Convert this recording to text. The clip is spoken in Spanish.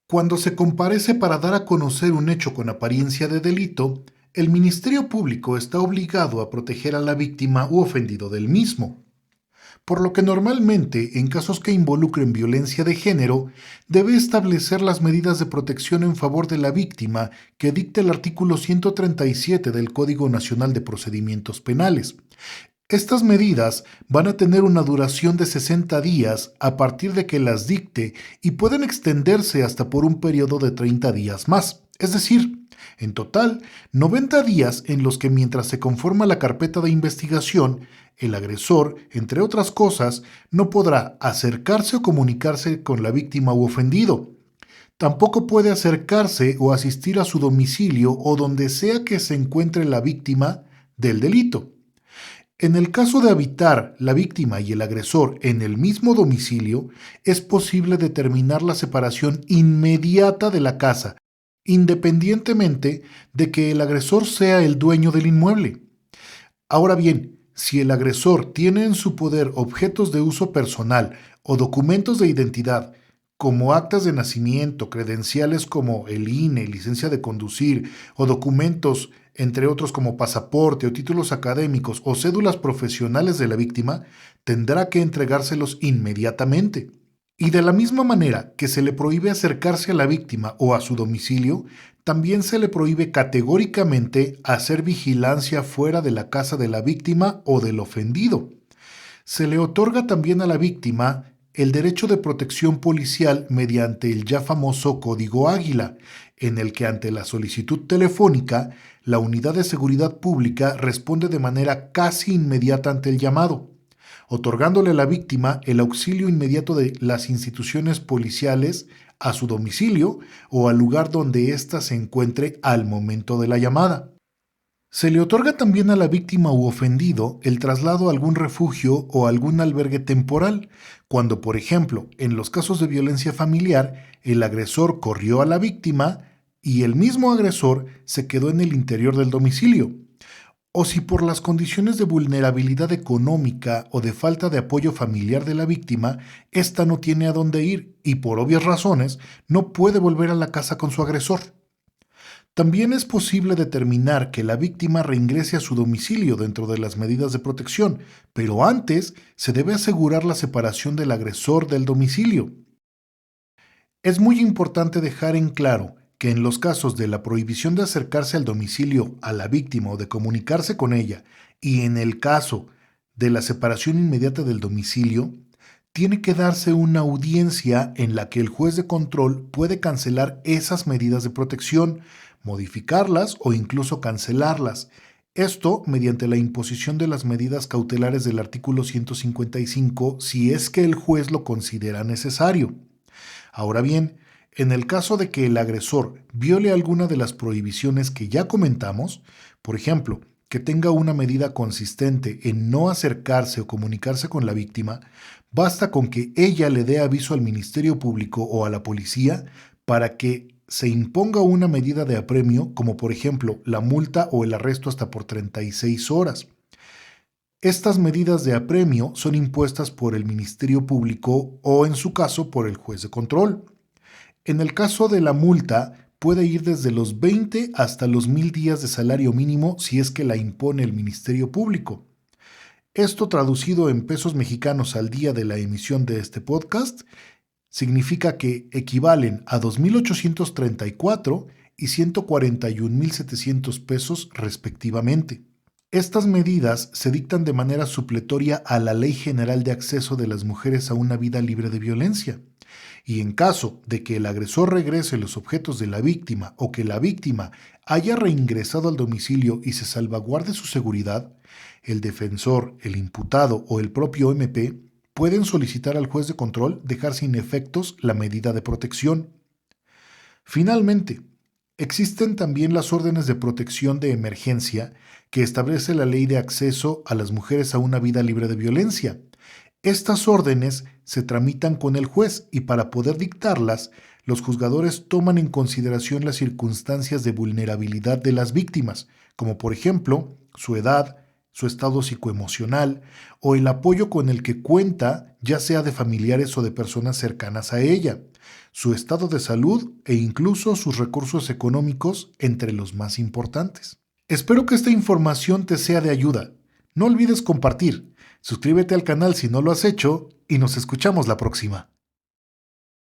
Cuando se comparece para dar a conocer un hecho con apariencia de delito, el Ministerio Público está obligado a proteger a la víctima u ofendido del mismo, por lo que normalmente, en casos que involucren violencia de género, debe establecer las medidas de protección en favor de la víctima que dicta el artículo 137 del Código Nacional de Procedimientos Penales. Estas medidas van a tener una duración de 60 días a partir de que las dicte y pueden extenderse hasta por un periodo de 30 días más. Es decir, en total, 90 días en los que mientras se conforma la carpeta de investigación, el agresor, entre otras cosas, no podrá acercarse o comunicarse con la víctima u ofendido. Tampoco puede acercarse o asistir a su domicilio o donde sea que se encuentre la víctima del delito. En el caso de habitar la víctima y el agresor en el mismo domicilio, es posible determinar la separación inmediata de la casa, independientemente de que el agresor sea el dueño del inmueble. Ahora bien, si el agresor tiene en su poder objetos de uso personal o documentos de identidad, como actas de nacimiento, credenciales como el INE, licencia de conducir, o documentos, entre otros como pasaporte o títulos académicos o cédulas profesionales de la víctima, tendrá que entregárselos inmediatamente. Y de la misma manera que se le prohíbe acercarse a la víctima o a su domicilio, también se le prohíbe categóricamente hacer vigilancia fuera de la casa de la víctima o del ofendido. Se le otorga también a la víctima el derecho de protección policial mediante el ya famoso Código Águila, en el que ante la solicitud telefónica, la Unidad de Seguridad Pública responde de manera casi inmediata ante el llamado, otorgándole a la víctima el auxilio inmediato de las instituciones policiales a su domicilio o al lugar donde ésta se encuentre al momento de la llamada. Se le otorga también a la víctima u ofendido el traslado a algún refugio o algún albergue temporal, cuando, por ejemplo, en los casos de violencia familiar, el agresor corrió a la víctima y el mismo agresor se quedó en el interior del domicilio, o si por las condiciones de vulnerabilidad económica o de falta de apoyo familiar de la víctima, ésta no tiene a dónde ir y por obvias razones no puede volver a la casa con su agresor. También es posible determinar que la víctima reingrese a su domicilio dentro de las medidas de protección, pero antes se debe asegurar la separación del agresor del domicilio. Es muy importante dejar en claro que en los casos de la prohibición de acercarse al domicilio a la víctima o de comunicarse con ella, y en el caso de la separación inmediata del domicilio, tiene que darse una audiencia en la que el juez de control puede cancelar esas medidas de protección, modificarlas o incluso cancelarlas. Esto mediante la imposición de las medidas cautelares del artículo 155 si es que el juez lo considera necesario. Ahora bien, en el caso de que el agresor viole alguna de las prohibiciones que ya comentamos, por ejemplo, que tenga una medida consistente en no acercarse o comunicarse con la víctima, basta con que ella le dé aviso al Ministerio Público o a la policía para que se imponga una medida de apremio, como por ejemplo la multa o el arresto hasta por 36 horas. Estas medidas de apremio son impuestas por el Ministerio Público o, en su caso, por el juez de control. En el caso de la multa, puede ir desde los 20 hasta los 1,000 días de salario mínimo si es que la impone el Ministerio Público. Esto traducido en pesos mexicanos al día de la emisión de este podcast, significa que equivalen a 2,834 y 141,700 pesos respectivamente. Estas medidas se dictan de manera supletoria a la Ley General de Acceso de las Mujeres a una Vida Libre de Violencia. Y en caso de que el agresor regrese los objetos de la víctima o que la víctima haya reingresado al domicilio y se salvaguarde su seguridad, el defensor, el imputado o el propio MP pueden solicitar al juez de control dejar sin efectos la medida de protección. Finalmente, existen también las órdenes de protección de emergencia que establece la Ley de Acceso a las Mujeres a una Vida Libre de Violencia. Estas órdenes se tramitan con el juez y para poder dictarlas, los juzgadores toman en consideración las circunstancias de vulnerabilidad de las víctimas, como por ejemplo su edad, su estado psicoemocional o el apoyo con el que cuenta, ya sea de familiares o de personas cercanas a ella, su estado de salud e incluso sus recursos económicos entre los más importantes. Espero que esta información te sea de ayuda. No olvides compartir, suscríbete al canal si no lo has hecho y nos escuchamos la próxima.